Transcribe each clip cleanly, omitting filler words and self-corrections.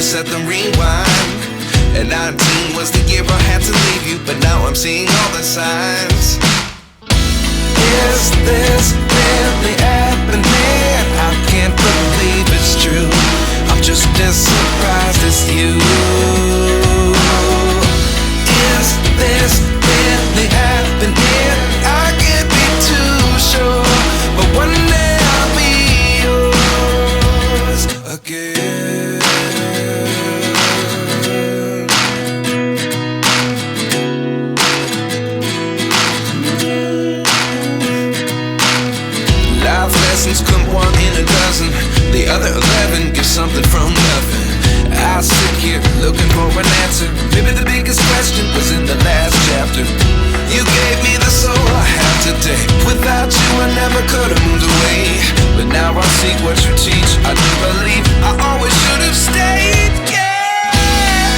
to set the rewind. And 19 was the year I had to leave you, but now I'm seeing all the signs. Is this really happening? I can't believe it's true. I'm just as surprised as you. Is this really happening? I can't be too sure, but one day I'll be yours again. Life lessons come one in a dozen. The other 11 get something from nothing. I sit here looking for an answer. Maybe the biggest question was in the last chapter. You gave me the soul I have today. Without you I never could have moved away. But now I see what you teach. I do believe I always should have stayed. Yeah.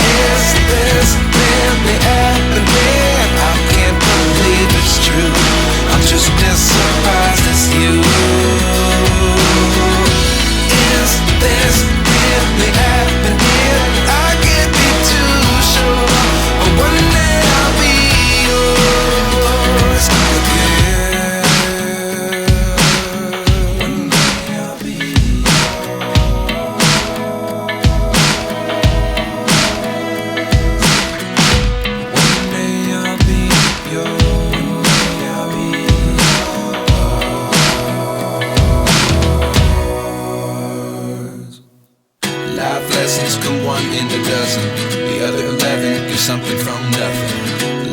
Is this really happening? I can't believe it's true. I'm just as surprised as you. Is this really happening? I can't be too sure, but one day I'll be yours again. One day I'll be yours. One day I'll be yours. Life lessons come one in a dozen. The other 11 get something from nothing.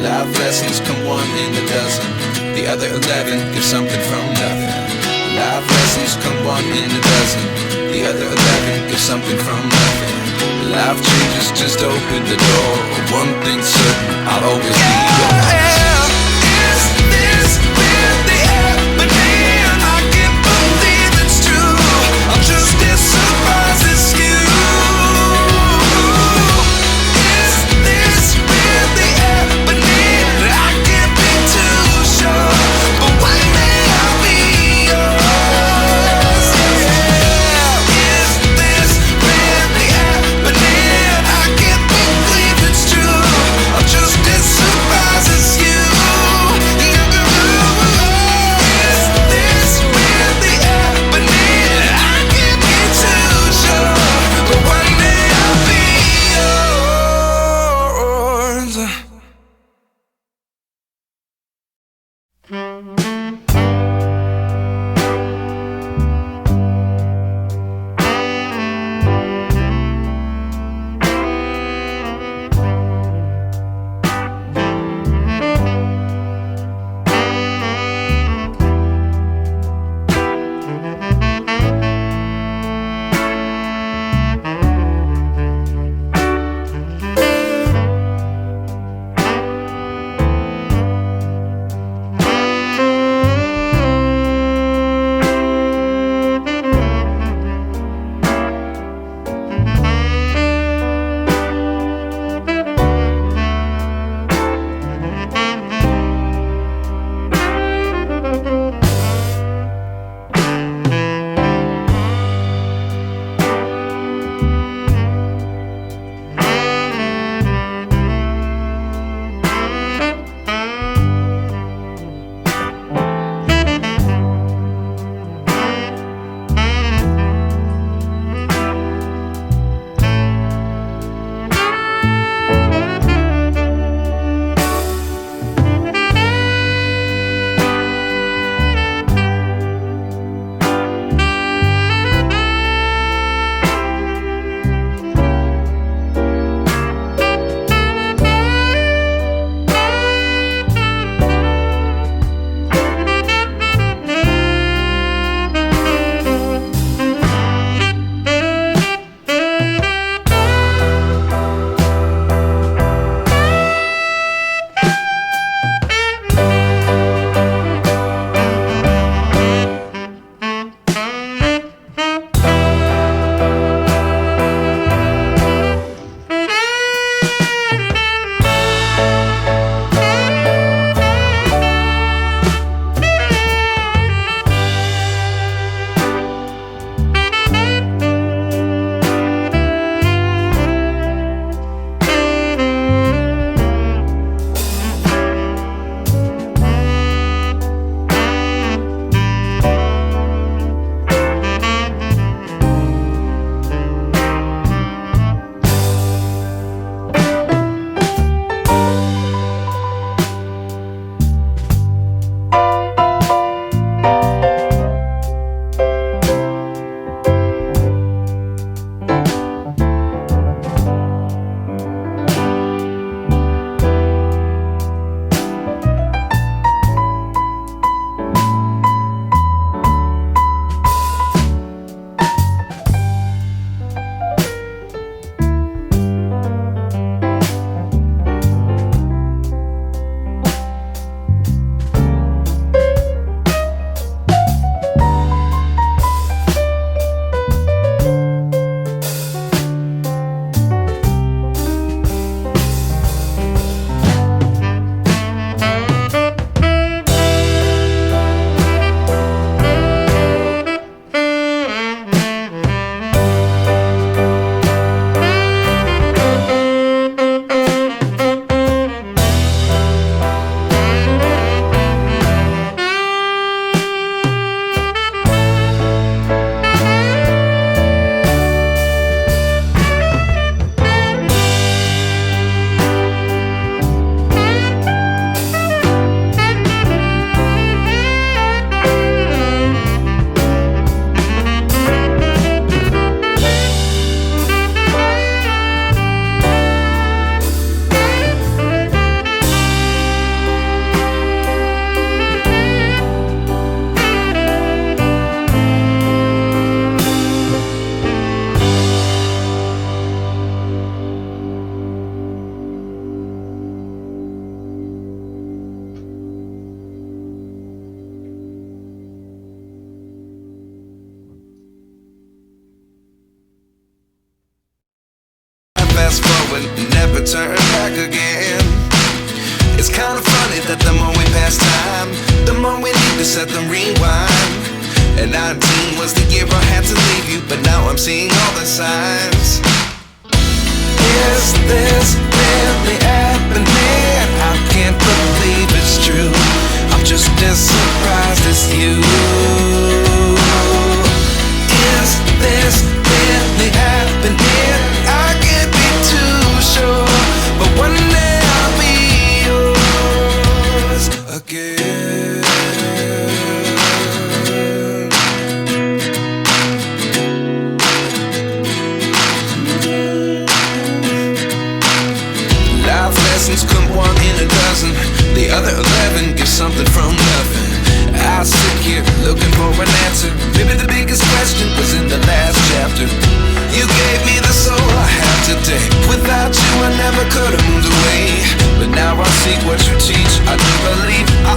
Life lessons come one in a dozen. The other 11 get something from nothing. Life lessons come one in a dozen. The other 11 get something from nothing. Life changes just open the door. One thing's certain, I'll always be yours. Is this really happening? I can't believe it's true. I'm just as surprised as you. Surprise. fast forward, never turn back again. It's kinda funny that the more we pass time, the more we need to set the rewind. And 19 was the year I had to leave you, but now I'm seeing all the signs. Is this really happening? I can't believe it's true. I'm just as surprised as you. Is this really happening? I can't be too sure, but one day I'll be yours again. Life lessons come one in a dozen. The other 11 get something from nothing. I sit here looking for an answer. Maybe the biggest question was in the last chapter. You gave me the soul I have today. Without you I never could have moved away. But now I seek what you teach. I do believe I